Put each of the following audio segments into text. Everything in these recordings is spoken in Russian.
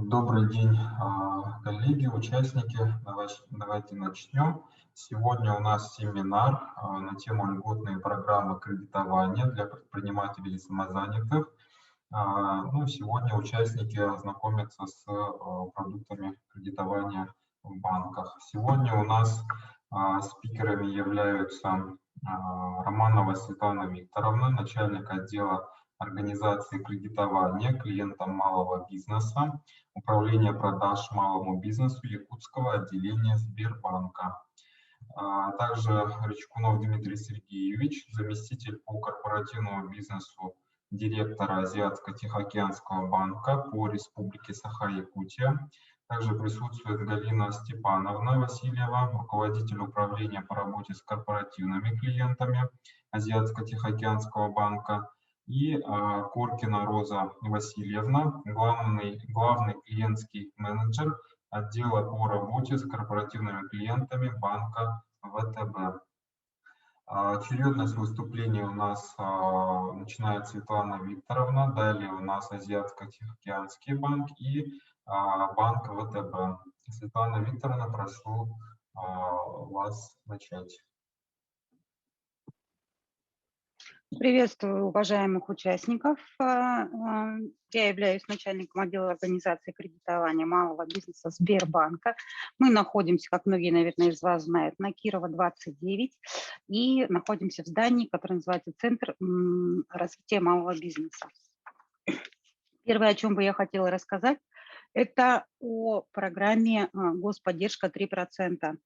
Добрый день, коллеги, участники. Давайте начнем. Сегодня у нас семинар на тему льготные программы кредитования для предпринимателей и самозанятых. Сегодня участники ознакомятся с продуктами кредитования в банках. Сегодня у нас спикерами являются Романова Светлана Викторовна, начальник отдела организации кредитования клиентам малого бизнеса, управление продаж малому бизнесу Якутского отделения Сбербанка. Также Рычкунов Дмитрий Сергеевич, заместитель по корпоративному бизнесу директора Азиатско-Тихоокеанского банка по Республике Саха-Якутия. Также присутствует Галина Степановна Васильева, руководитель управления по работе с корпоративными клиентами Азиатско-Тихоокеанского банка. И Коркина Роза Васильевна, главный клиентский менеджер отдела по работе с корпоративными клиентами банка ВТБ. Очередность выступления у нас начинает Светлана Викторовна, далее у нас Азиатско-Тихоокеанский банк и банк ВТБ. Светлана Викторовна, прошу вас начать. Приветствую уважаемых участников. Я являюсь начальником отдела организации кредитования малого бизнеса Сбербанка. Мы находимся, как многие, наверное, из вас знают, на Кирова, 29 и находимся в здании, которое называется Центр развития малого бизнеса. Первое, о чем бы я хотела рассказать, это о программе господдержка 3%.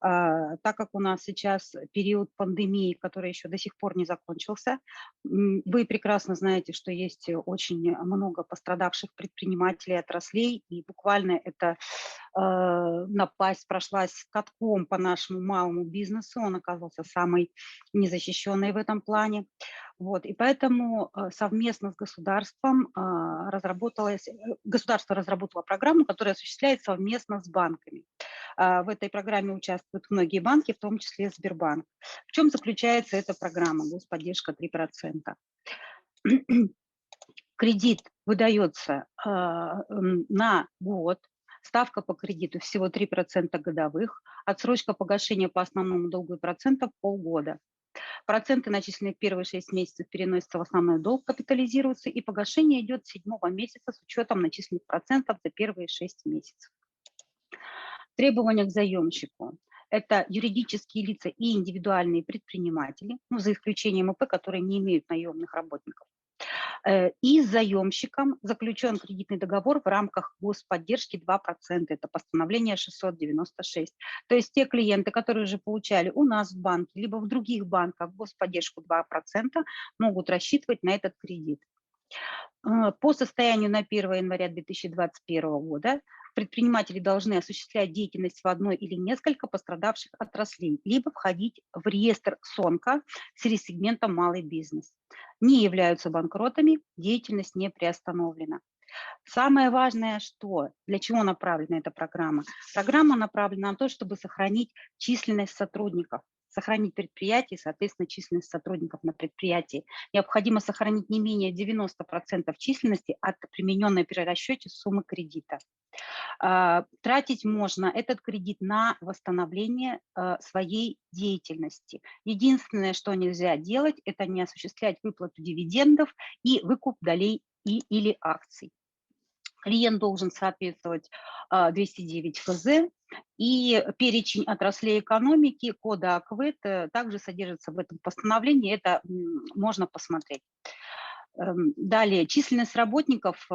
Так как у нас сейчас период пандемии, который еще до сих пор не закончился, вы прекрасно знаете, что есть очень много пострадавших предпринимателей, отраслей, и буквально это напасть прошлась катком по нашему малому бизнесу, он оказался самый незащищенный в этом плане. Вот, и поэтому совместно с государством государство разработало программу, которая осуществляется совместно с банками. В этой программе участвуют многие банки, в том числе Сбербанк. В чем заключается эта программа «Господдержка 3%»? Кредит выдается на год, ставка по кредиту всего 3% годовых, отсрочка погашения по основному долгу и процентов полгода. Проценты, начисленные в первые 6 месяцев, переносятся в основной долг, капитализируются, и погашение идет с 7-го месяца с учетом начисленных процентов за первые 6 месяцев. Требования к заемщику – это юридические лица и индивидуальные предприниматели, за исключением ИП, которые не имеют наемных работников. И с заемщиком заключен кредитный договор в рамках господдержки 2%. Это постановление 696. То есть те клиенты, которые уже получали у нас в банке, либо в других банках господдержку 2%, могут рассчитывать на этот кредит. По состоянию на 1 января 2021 года предприниматели должны осуществлять деятельность в одной или несколько пострадавших отраслей, либо входить в реестр СОНКа с сегментом «Малый бизнес». Не являются банкротами, деятельность не приостановлена. Самое важное, для чего направлена эта программа? Программа направлена на то, чтобы сохранить численность сотрудников, сохранить предприятие, соответственно, численность сотрудников на предприятии. Необходимо сохранить не менее 90% численности от примененной при расчете суммы кредита. Тратить можно этот кредит на восстановление своей деятельности. Единственное, что нельзя делать, это не осуществлять выплату дивидендов и выкуп долей или акций. Клиент должен соответствовать 209 ФЗ, и перечень отраслей экономики, кода АКВЭД также содержится в этом постановлении, это можно посмотреть. Далее, численность работников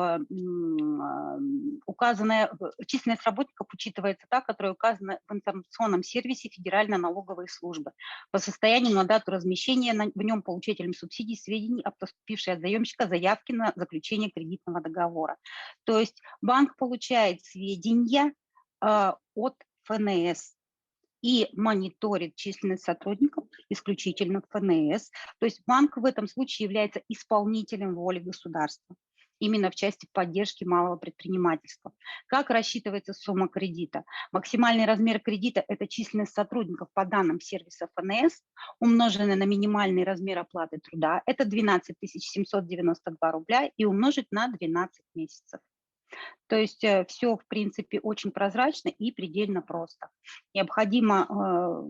учитывается та, которая указана в информационном сервисе Федеральной налоговой службы. По состоянию на дату размещения в нем получателям субсидий сведений о поступившей от заемщика заявке на заключение кредитного договора. То есть банк получает сведения от ФНС и мониторит численность сотрудников исключительно ФНС. То есть банк в этом случае является исполнителем воли государства, именно в части поддержки малого предпринимательства. Как рассчитывается сумма кредита? Максимальный размер кредита – это численность сотрудников по данным сервиса ФНС, умноженное на минимальный размер оплаты труда, это 12 792 рубля, и умножить на 12 месяцев. То есть все, в принципе, очень прозрачно и предельно просто. Необходимо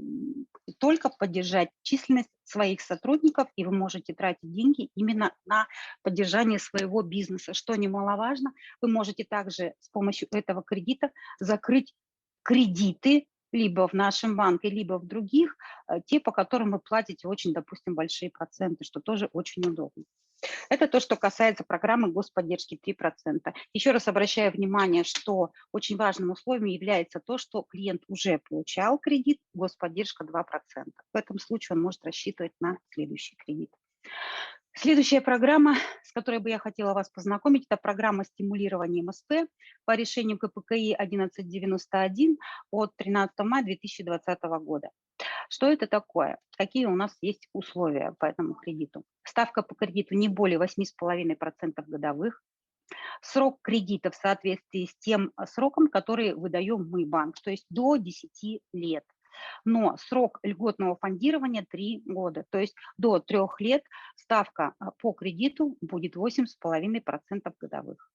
только поддержать численность своих сотрудников, и вы можете тратить деньги именно на поддержание своего бизнеса. Что немаловажно, вы можете также с помощью этого кредита закрыть кредиты либо в нашем банке, либо в других, те, по которым вы платите очень, допустим, большие проценты, что тоже очень удобно. Это то, что касается программы господдержки 3%. Еще раз обращаю внимание, что очень важным условием является то, что клиент уже получал кредит, господдержка 2%. В этом случае он может рассчитывать на следующий кредит. Следующая программа, с которой бы я хотела вас познакомить, это программа стимулирования МСП по решению КПКИ 1191 от 13 мая 2020 года. Что это такое? Какие у нас есть условия по этому кредиту? Ставка по кредиту не более 8,5% годовых. Срок кредита в соответствии с тем сроком, который выдаем мы, банк, то есть до 10 лет. Но срок льготного фондирования 3 года, то есть до 3 лет ставка по кредиту будет 8,5% годовых.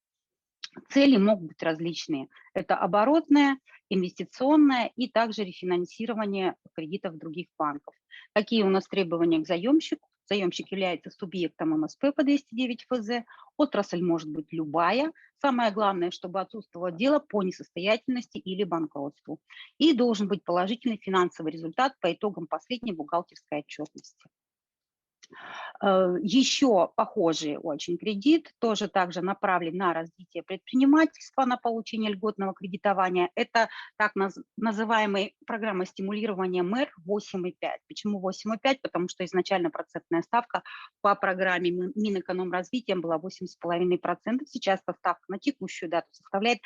Цели могут быть различные. Это оборотное, инвестиционное и также рефинансирование кредитов других банков. Какие у нас требования к заемщику? Заемщик является субъектом МСП по 209 ФЗ. Отрасль может быть любая. Самое главное, чтобы отсутствовало дело по несостоятельности или банкротству. И должен быть положительный финансовый результат по итогам последней бухгалтерской отчетности. Еще похожий очень кредит, тоже также направлен на развитие предпринимательства, на получение льготного кредитования. Это так называемая программа стимулирования МЭР 8,5. Почему 8,5? Потому что изначально процентная ставка по программе Минэкономразвития была 8,5%. Сейчас эта ставка на текущую дату составляет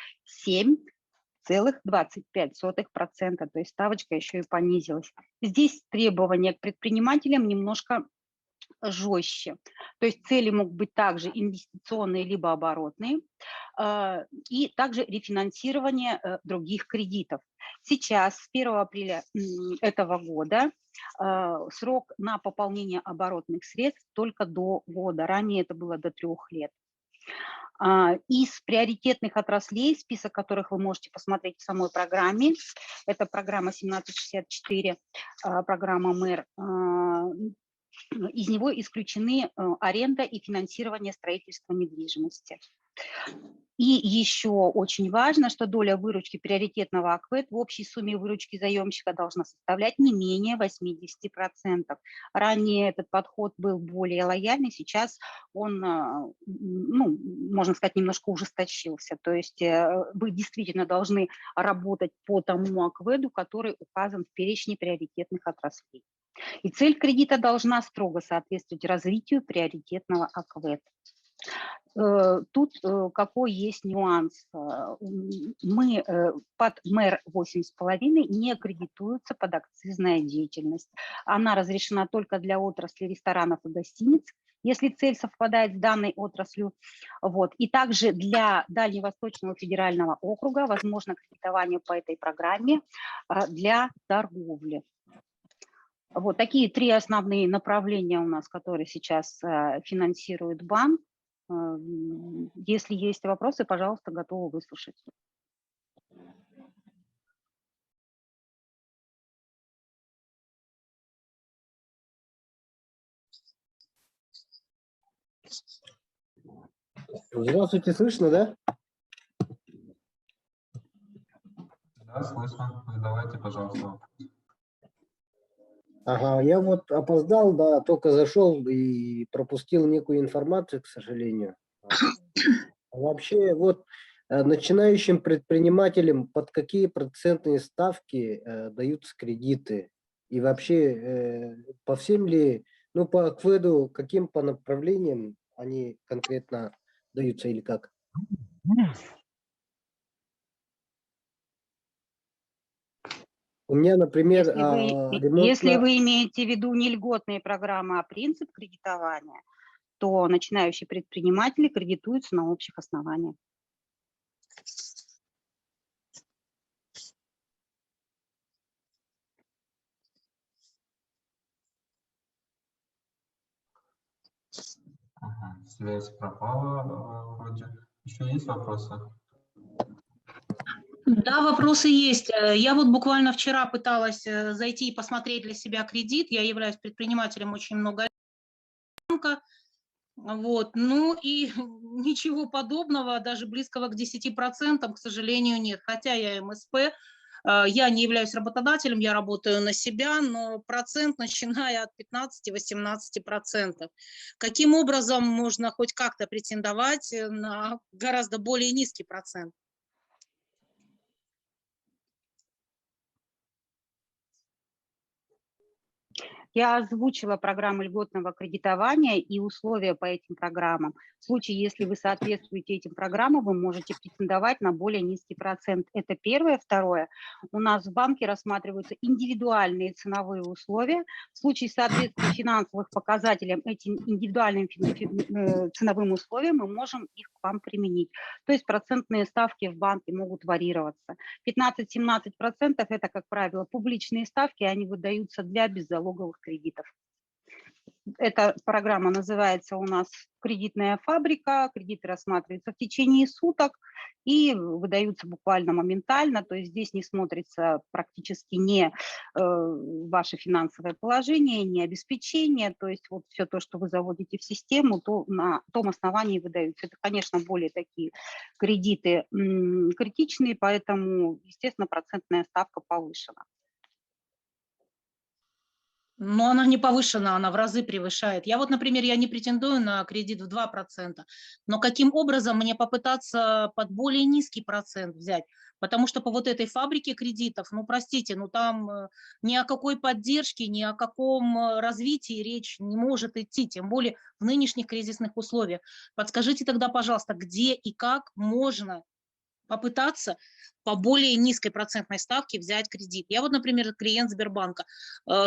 7,25%, то есть ставочка еще и понизилась. Здесь требования к предпринимателям немножко жестче. То есть цели могут быть также инвестиционные либо оборотные, и также рефинансирование других кредитов. Сейчас, с 1 апреля этого года, срок на пополнение оборотных средств только до года. Ранее это было до 3 лет. Из приоритетных отраслей, список которых вы можете посмотреть в самой программе, это программа 1764, программа МЭР, из него исключены аренда и финансирование строительства недвижимости. И еще очень важно, что доля выручки приоритетного АКВЭД в общей сумме выручки заемщика должна составлять не менее 80%. Ранее этот подход был более лояльный, сейчас он, ну, можно сказать, немножко ужесточился. То есть вы действительно должны работать по тому АКВЭДу, который указан в перечне приоритетных отраслей. И цель кредита должна строго соответствовать развитию приоритетного АКВЭД. Тут какой есть нюанс? Мы под МЭР 8,5 не аккредитуется подакцизная деятельность. Она разрешена только для отрасли ресторанов и гостиниц, если цель совпадает с данной отраслью. Вот. И также для Дальневосточного федерального округа возможно кредитование по этой программе для торговли. Вот такие 3 основные направления у нас, которые сейчас финансирует банк. Если есть вопросы, пожалуйста, готова выслушать. Здравствуйте, слышно, да? Да, слышно. Задавайте, пожалуйста, вопрос. Ага, я вот опоздал, да, только зашел и пропустил некую информацию, к сожалению. Вообще, вот начинающим предпринимателям под какие процентные ставки даются кредиты? И вообще, по всем ли, ну, по АКВЭДу, каким по направлениям они конкретно даются или как? У меня, например, Если вы имеете в виду не льготные программы, а принцип кредитования, то начинающие предприниматели кредитуются на общих основаниях. Ага, связь пропала вроде. Еще есть вопросы? Да, вопросы есть. Я вот буквально вчера пыталась зайти и посмотреть для себя кредит. Я являюсь предпринимателем очень много лет. Вот. Ну и ничего подобного, даже близкого к 10%, к сожалению, нет. Хотя я МСП, я не являюсь работодателем, я работаю на себя, но процент начиная от 15-18%. Каким образом можно хоть как-то претендовать на гораздо более низкий процент? Я озвучила программы льготного кредитования и условия по этим программам. В случае, если вы соответствуете этим программам, вы можете претендовать на более низкий процент. Это первое. Второе. У нас в банке рассматриваются индивидуальные ценовые условия. В случае соответствия финансовых показателям этим индивидуальным ценовым условиям мы можем их к вам применить. То есть процентные ставки в банке могут варьироваться. 15-17% это, как правило, публичные ставки, они выдаются для беззалоговых кредитов. Эта программа называется у нас «Кредитная фабрика». Кредиты рассматриваются в течение суток и выдаются буквально моментально. То есть здесь не смотрится практически ни ваше финансовое положение, ни обеспечение. То есть вот все то, что вы заводите в систему, то на том основании выдаются. Это, конечно, более такие кредиты критичные, поэтому, естественно, процентная ставка повышена. Но она не повышена, она в разы превышает. Я вот, например, я не претендую на кредит в 2%, но каким образом мне попытаться под более низкий процент взять? Потому что по вот этой фабрике кредитов, ну, простите, ну, там ни о какой поддержке, ни о каком развитии речь не может идти, тем более в нынешних кризисных условиях. Подскажите тогда, пожалуйста, где и как можно попытаться по более низкой процентной ставке взять кредит. Я вот, например, клиент Сбербанка,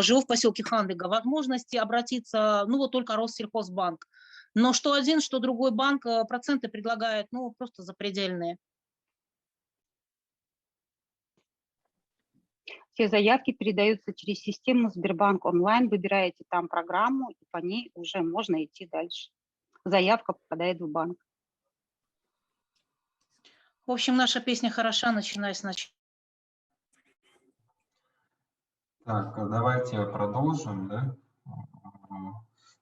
живу в поселке Хандлига, возможности обратиться, ну вот только Россельхозбанк. Но что один, что другой банк проценты предлагает, ну просто запредельные. Все заявки передаются через систему Сбербанк онлайн, выбираете там программу, и по ней уже можно идти дальше. Заявка попадает в банк. В общем, наша песня хороша, начиная с начала. Так, давайте продолжим, да?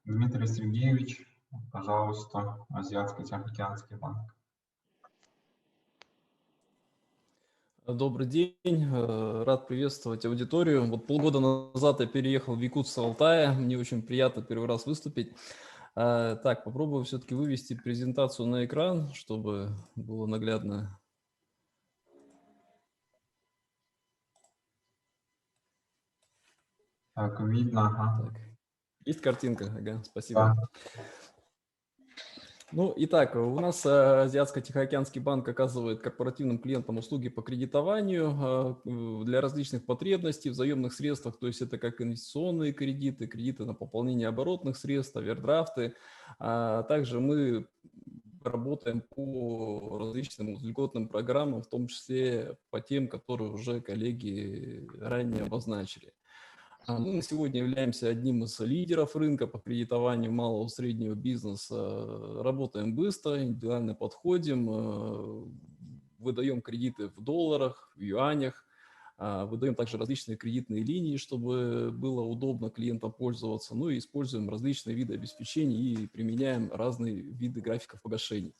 Дмитрий Сергеевич, пожалуйста, Азиатско-Тихоокеанский банк. Добрый день, рад приветствовать аудиторию. Вот полгода назад я переехал в Якутск, Алтая, мне очень приятно первый раз выступить. Так, попробую все-таки вывести презентацию на экран, чтобы было наглядно. Так, видно, ага. Так. Есть картинка? Ага, спасибо. Да. Ну, итак, у нас Азиатско-Тихоокеанский банк оказывает корпоративным клиентам услуги по кредитованию для различных потребностей в заемных средствах, то есть это как инвестиционные кредиты, кредиты на пополнение оборотных средств, овердрафты. Также мы работаем по различным льготным программам, в том числе по тем, которые уже коллеги ранее обозначили. Мы на сегодня являемся одним из лидеров рынка по кредитованию малого и среднего бизнеса. Работаем быстро, индивидуально подходим, выдаем кредиты в долларах, в юанях, выдаем также различные кредитные линии, чтобы было удобно клиентам пользоваться. Ну и используем различные виды обеспечений и применяем разные виды графиков погашений.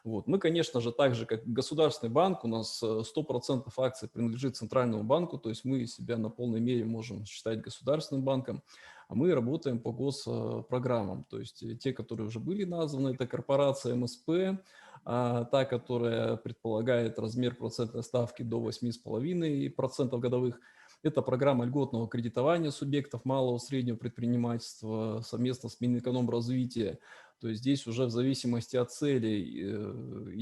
Вот. Мы, конечно же, так же, как государственный банк, у нас 100% акций принадлежит Центральному банку, то есть мы себя на полной мере можем считать государственным банком, а мы работаем по госпрограммам, то есть те, которые уже были названы, это корпорация МСП, та, которая предполагает размер процентной ставки до 8,5% годовых. Это программа льготного кредитования субъектов малого и среднего предпринимательства совместно с Минэкономразвития. То есть здесь уже в зависимости от целей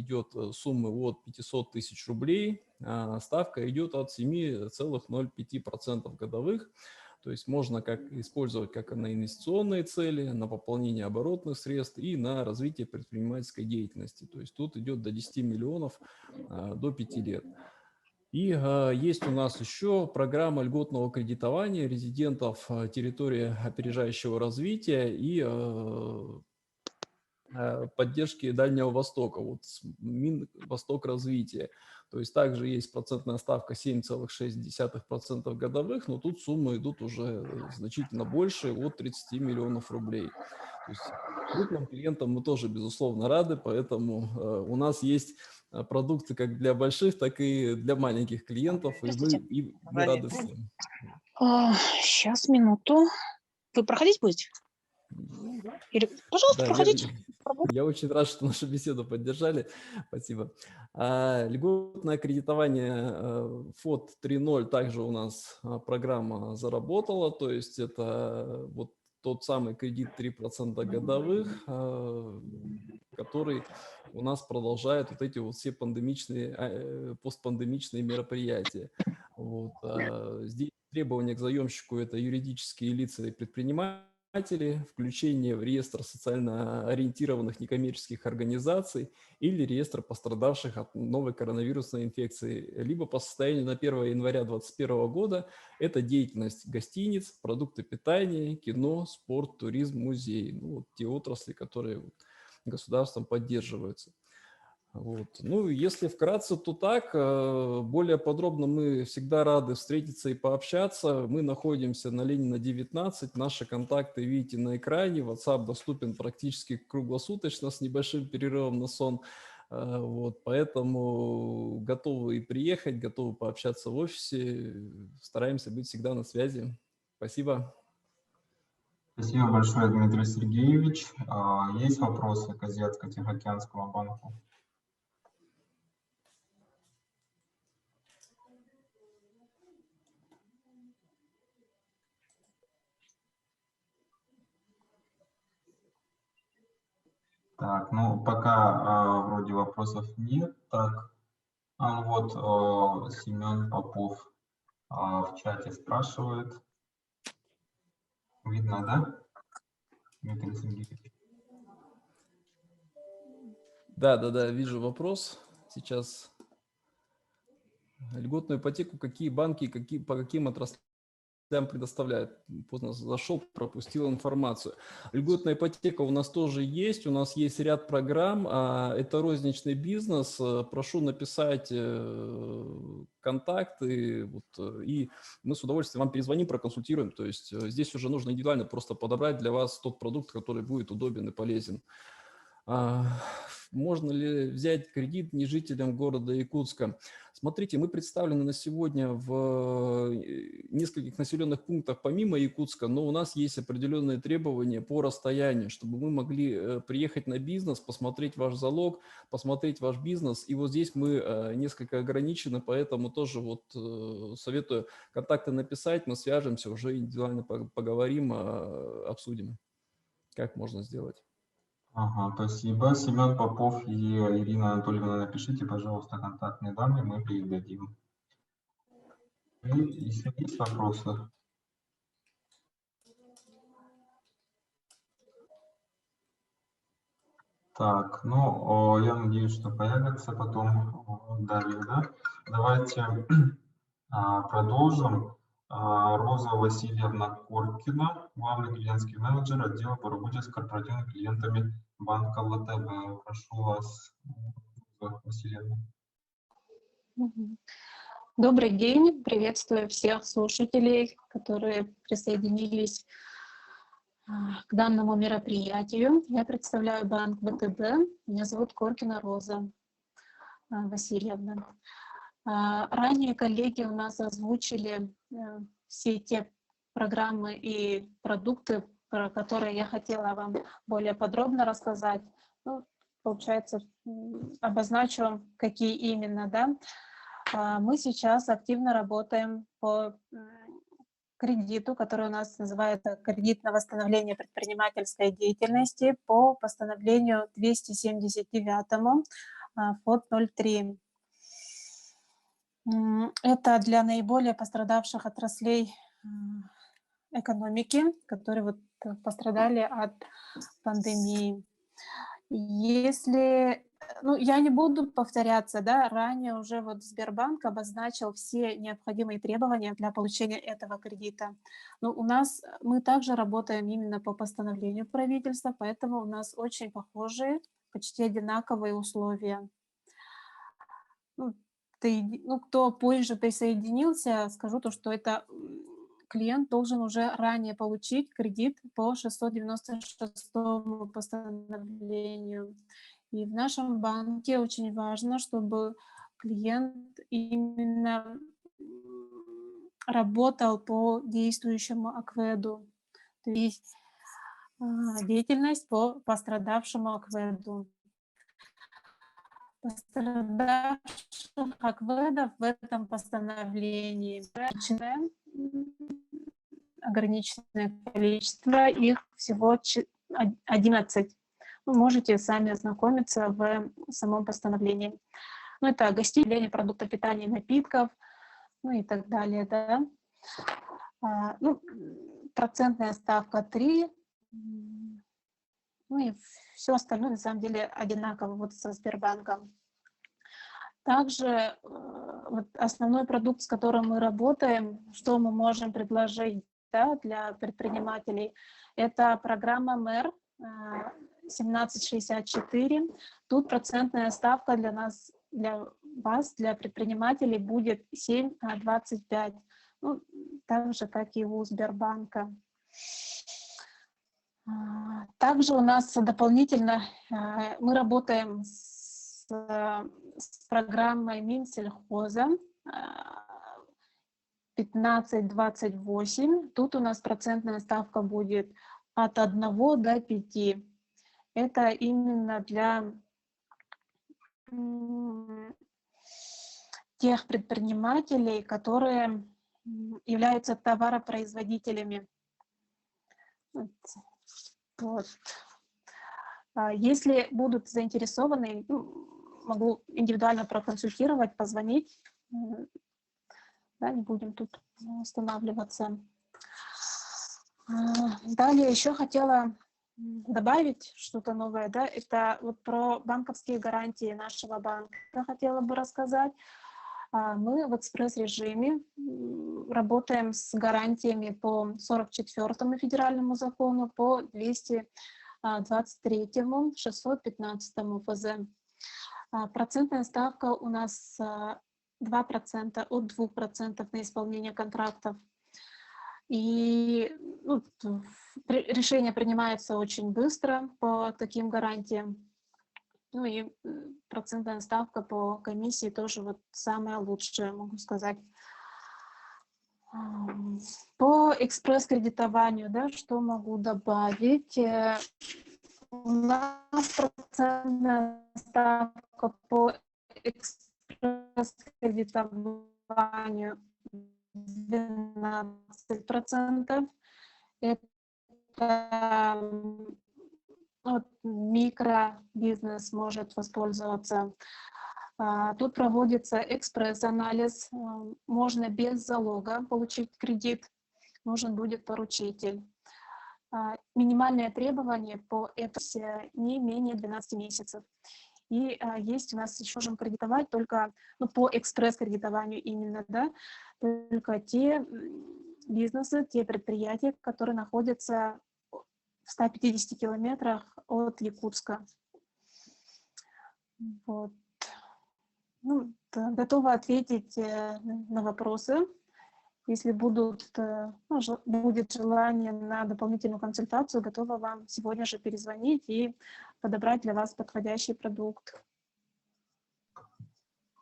идет сумма от 500 тысяч рублей, а ставка идет от 7,05% годовых. То есть можно использовать как на инвестиционные цели, на пополнение оборотных средств и на развитие предпринимательской деятельности. То есть тут идет до 10 миллионов до 5 лет. И есть у нас еще программа льготного кредитования резидентов территории опережающего развития и поддержки Дальнего Востока, вот Восток развития. То есть также есть процентная ставка 7,6% годовых, но тут суммы идут уже значительно больше, от 30 миллионов рублей. То есть крупным клиентам мы тоже, безусловно, рады, поэтому у нас есть продукты как для больших, так и для маленьких клиентов, и мы рады всем. Сейчас, минуту. Вы проходить будете? Или, пожалуйста, Да, проходите. я очень рад, что нашу беседу поддержали. Спасибо. Льготное кредитование ФОД 3.0 также у нас программа заработала. То есть это вот тот самый кредит 3% годовых, который у нас продолжает вот эти вот все постпандемичные мероприятия. Вот. Здесь требования к заемщику – это юридические лица и предприниматели, включение в реестр социально ориентированных некоммерческих организаций или реестр пострадавших от новой коронавирусной инфекции, либо по состоянию на 1 января 2021 года это деятельность гостиниц, продукты питания, кино, спорт, туризм, музей. Ну, вот те отрасли, которые государством поддерживаются. Вот. Ну, если вкратце, то так. Более подробно мы всегда рады встретиться и пообщаться. Мы находимся на Ленина, 19. Наши контакты видите на экране. WhatsApp доступен практически круглосуточно с небольшим перерывом на сон. Вот. Поэтому готовы и приехать, готовы пообщаться в офисе. Стараемся быть всегда на связи. Спасибо. Спасибо большое, Дмитрий Сергеевич. Есть вопросы к Азиатско-Тихоокеанскому банку? Так, ну пока вроде вопросов нет. Так, вот Семен Попов в чате спрашивает. Видно, да, Дмитрий Сергеевич? Да, вижу вопрос. Сейчас льготную ипотеку какие банки, по каким отраслям предоставляют? Поздно зашел, пропустил информацию. Льготная ипотека у нас тоже есть. У нас есть ряд программ. Это розничный бизнес. Прошу написать контакты, и мы с удовольствием вам перезвоним, проконсультируем. То есть здесь уже нужно индивидуально просто подобрать для вас тот продукт, который будет удобен и полезен. Можно ли взять кредит не жителям города Якутска? Смотрите, мы представлены на сегодня в нескольких населенных пунктах помимо Якутска, но у нас есть определенные требования по расстоянию, чтобы мы могли приехать на бизнес, посмотреть ваш залог, посмотреть ваш бизнес. И вот здесь мы несколько ограничены, поэтому тоже вот советую контакты написать, мы свяжемся, уже индивидуально поговорим, обсудим, как можно сделать. Ага, спасибо. Семен Попов и Ирина Анатольевна, напишите, пожалуйста, контактные данные, мы передадим. И еще есть вопросы? Так, ну, я надеюсь, что появится потом далее, да? Давайте продолжим. Роза Васильевна Коркина, главный клиентский менеджер отдела по работе с корпоративными клиентами банка ВТБ. Прошу вас, Роза Васильевна. Добрый день, приветствую всех слушателей, которые присоединились к данному мероприятию. Я представляю банк ВТБ, меня зовут Коркина Роза Васильевна. Ранее коллеги у нас озвучили все те программы и продукты, про которые я хотела вам более подробно рассказать. Ну, получается, обозначу, какие именно, да. Мы сейчас активно работаем по кредиту, который у нас называется кредит на восстановление предпринимательской деятельности по постановлению 279 ФОД 03. Это для наиболее пострадавших отраслей экономики, которые вот пострадали от пандемии. Если Ну, я не буду повторяться, да, ранее уже вот Сбербанк обозначил все необходимые требования для получения этого кредита. Но у нас мы также работаем именно по постановлению правительства, поэтому у нас очень похожие, почти одинаковые условия. Ну, кто позже присоединился, скажу то, что это клиент должен уже ранее получить кредит по 696 постановлению. И в нашем банке очень важно, чтобы клиент именно работал по действующему АКВЭДу, то есть деятельность по пострадавшему АКВЭДу. Пострадавших АКВЭДов в этом постановлении ограниченное количество, их всего 11. Вы можете сами ознакомиться в самом постановлении. Ну, это гостиницы, продукты питания и напитков, ну и так далее, да. Ну, процентная ставка 3, ну и все остальное на самом деле одинаково вот со Сбербанком. Также вот основной продукт, с которым мы работаем, что мы можем предложить, да, для предпринимателей, это программа МЭР 1764. Тут процентная ставка для нас, для вас, для предпринимателей будет 7,25. Ну, так же, как и у Сбербанка. Также у нас дополнительно мы работаем с программой Минсельхоза 1528. Тут у нас процентная ставка будет от 1 до 5. Это именно для тех предпринимателей, которые являются товаропроизводителями. Вот. Если будут заинтересованы, могу индивидуально проконсультировать, позвонить. Да, не будем тут останавливаться. Далее еще хотела добавить что-то новое. Да? Это вот про банковские гарантии нашего банка хотела бы рассказать. Мы в экспресс-режиме работаем с гарантиями по 44-му федеральному закону, по 223-му, 615-му ФЗ. Процентная ставка у нас 2% от 2% на исполнение контрактов. И решение принимается очень быстро по таким гарантиям. Ну и процентная ставка по комиссии тоже вот самая лучшая, могу сказать. По экспресс-кредитованию, да, что могу добавить? У нас процентная ставка по экспресс-кредитованию 12%. Это микробизнес может воспользоваться. Тут проводится экспресс-анализ. Можно без залога получить кредит. Нужен будет поручитель. Минимальное требование по этому не менее 12 месяцев. И есть у нас еще можем кредитовать только по экспресс-кредитованию именно, да, только те бизнесы, те предприятия, которые находятся в 150 километрах от Якутска. Вот. Готова ответить на вопросы. Если будет желание на дополнительную консультацию, готова вам сегодня же перезвонить и подобрать для вас подходящий продукт.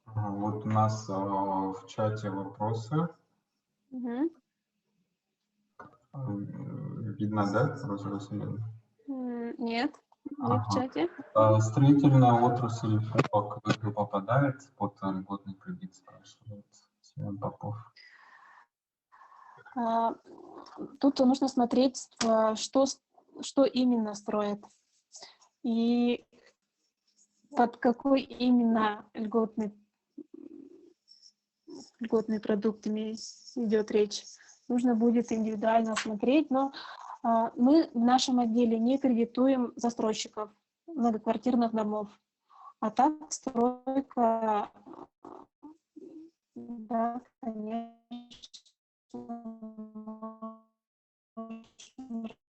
Вот у нас в чате вопросы. Угу. Видно, да, Роза Васильевна? Нет, не в чате. Строительная отрасль по КВК попадает под льготный кредит, спрашивает Семен Попов. Тут нужно смотреть, что именно строят и под какой именно льготный продукт идет речь. Нужно будет индивидуально смотреть, но мы в нашем отделе не кредитуем застройщиков многоквартирных домов. А так стройка, да, конечно, можно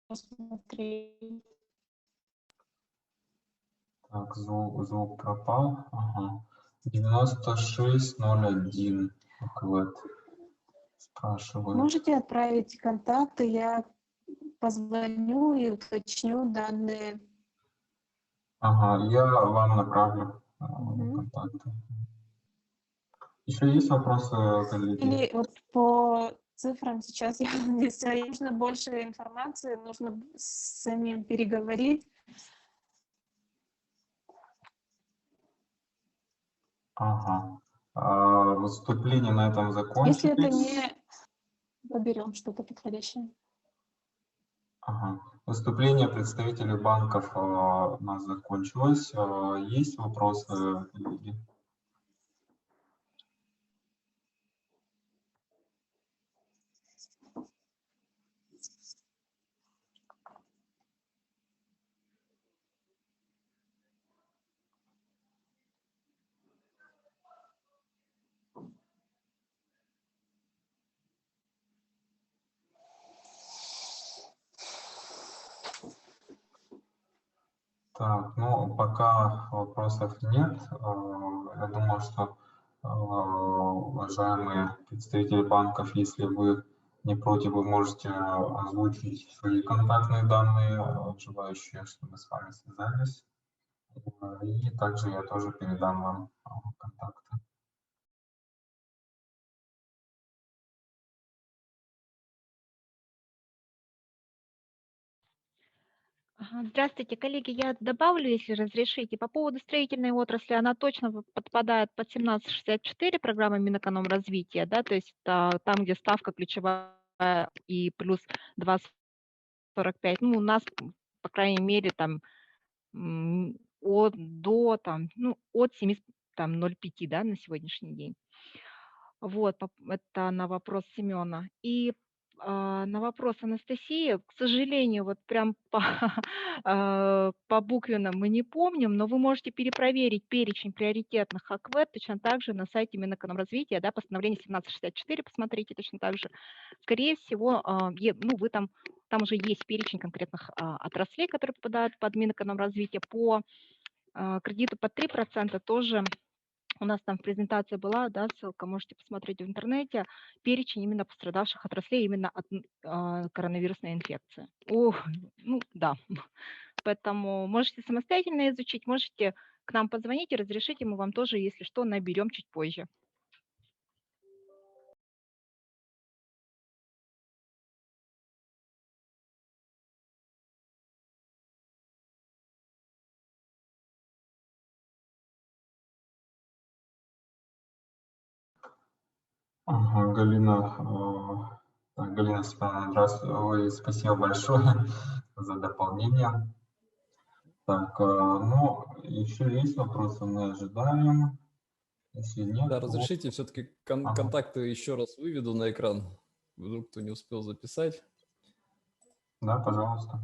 рассмотреть. Так, звук пропал. Ага. 9601 квет. Спрашивают. Можете отправить контакты, я позвоню и уточню данные. Ага, я вам направлю Мгм. контакты. Еще есть вопросы, коллеги? Или вот по цифрам сейчас если нужно больше информации, нужно с самим переговорить. Ага. Выступления на этом Если это закончились. не выберем что-то подходящее. Ага. Выступление представителей банков у нас закончилось. Есть вопросы, коллеги? Так, ну, пока вопросов нет. Я думаю, что уважаемые представители банков, если вы не против, вы можете озвучить свои контактные данные, желающие, чтобы с вами связались. И также я тоже передам вам контакты. Ага, здравствуйте, коллеги. Я добавлю, если разрешите, по поводу строительной отрасли, она точно подпадает под 1764 программы Минэкономразвития, да, то есть там, где ставка ключевая и плюс 2,45. Ну, у нас, по крайней мере, там до там, ну, от 7, там 0,5, да, на сегодняшний день. Вот, это на вопрос Семена. И на вопрос Анастасии, к сожалению, вот прям по, по буквенным мы не помним, но вы можете перепроверить перечень приоритетных АКВЭД точно так же на сайте Минэкономразвития, да, постановление 1764, посмотрите точно так же. Скорее всего, ну, вы там уже есть перечень конкретных отраслей, которые попадают под Минэкономразвитие. По кредиту под 3% тоже у нас там в презентации была, да, ссылка, можете посмотреть в интернете, перечень именно пострадавших отраслей именно от коронавирусной инфекции. Ну да, поэтому можете самостоятельно изучить, можете к нам позвонить и разрешить, и мы вам тоже, если что, наберем чуть позже. Ага, Галина, Галина Степановна, здравствуйте. Спасибо большое за дополнение. Так, ну, еще есть вопросы, мы ожидаем. Если нет, Да, то... разрешите все-таки Ага. контакты еще раз выведу на экран, вдруг кто не успел записать. Да, пожалуйста.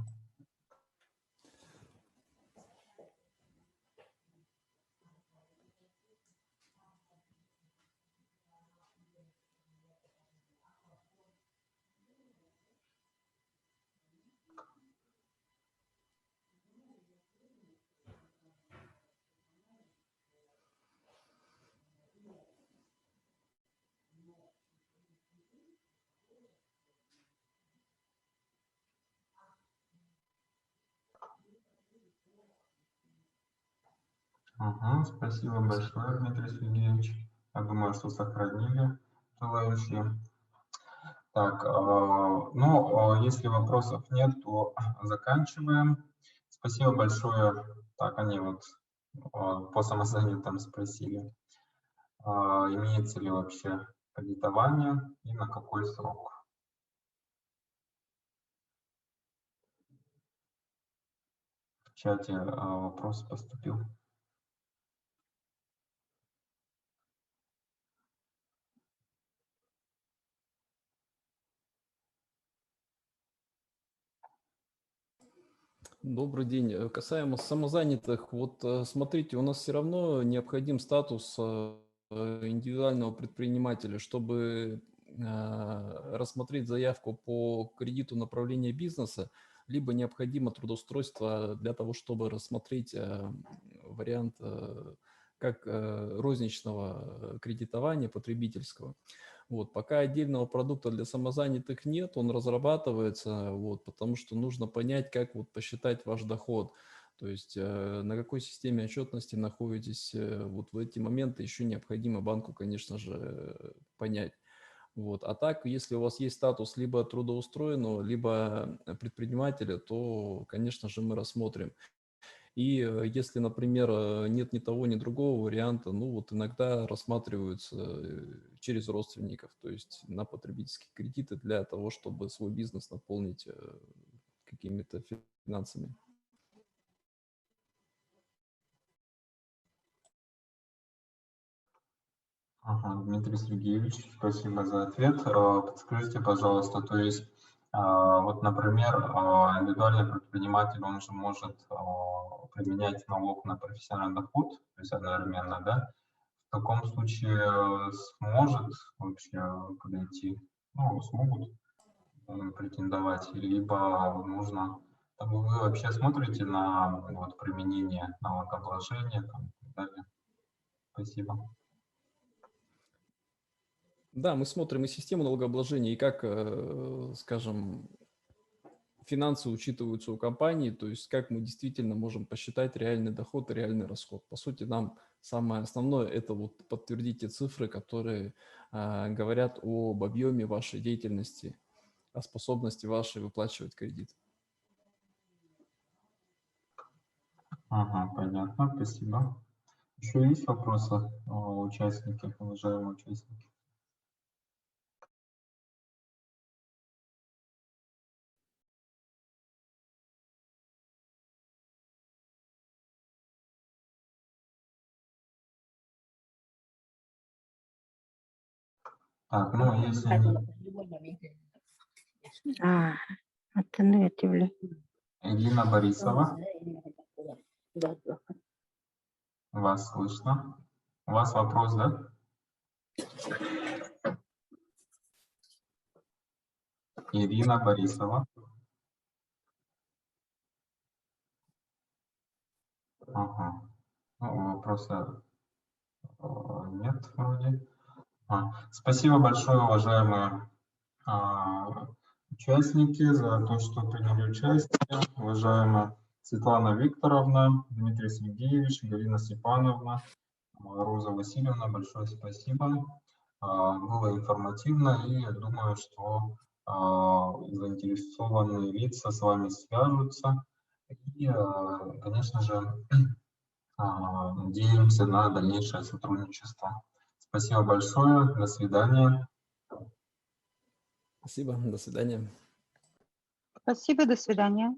Ага, спасибо большое, Дмитрий Сергеевич. Я думаю, что сохранили желающие. Так, ну, если вопросов нет, то заканчиваем. Спасибо большое. Так, они вот по самозанятым спросили, имеется ли вообще кредитование и на какой срок. В чате вопрос поступил. Добрый день. Касаемо самозанятых, вот смотрите, у нас все равно необходим статус индивидуального предпринимателя, чтобы рассмотреть заявку по кредиту направления бизнеса, либо необходимо трудоустройство для того, чтобы рассмотреть вариант как розничного кредитования потребительского. Вот, пока отдельного продукта для самозанятых нет, он разрабатывается, вот, потому что нужно понять, как вот посчитать ваш доход. То есть на какой системе отчетности находитесь, вот в эти моменты еще необходимо банку, конечно же, понять. Вот. А так, если у вас есть статус либо трудоустроенного, либо предпринимателя, то, конечно же, мы рассмотрим. И если, например, нет ни того, ни другого варианта, ну вот иногда рассматриваются через родственников, то есть на потребительские кредиты для того, чтобы свой бизнес наполнить какими-то финансами. Ага, Дмитрий Сергеевич, спасибо за ответ. Подскажите, пожалуйста, то есть, вот, например, индивидуальный предприниматель, он же может применять налог на профессиональный доход, то есть одновременно, да? В таком случае сможет вообще подойти, ну, смогут претендовать, либо нужно, вы вообще смотрите на вот, применение налогообложения там, и так далее? Спасибо. Да, мы смотрим и систему налогообложения, и как, скажем, финансы учитываются у компании, то есть как мы действительно можем посчитать реальный доход и реальный расход. По сути, нам самое основное – это вот подтвердить те цифры, которые говорят об объеме вашей деятельности, о способности вашей выплачивать кредит. Ага, понятно, спасибо. Еще есть вопросы, участники, уважаемые участники? Так, ну, если Ирина Борисова, вас слышно? У вас вопрос, да? Ирина Борисова. Ага. Ну, вопроса нет вроде. Спасибо большое, уважаемые участники, за то, что приняли участие. Уважаемая Светлана Викторовна, Дмитрий Сергеевич, Галина Степановна, Роза Васильевна, большое спасибо. Было информативно, и я думаю, что заинтересованные лица с вами свяжутся. И, конечно же, надеемся на дальнейшее сотрудничество. Спасибо большое. До свидания. Спасибо. До свидания. Спасибо, до свидания.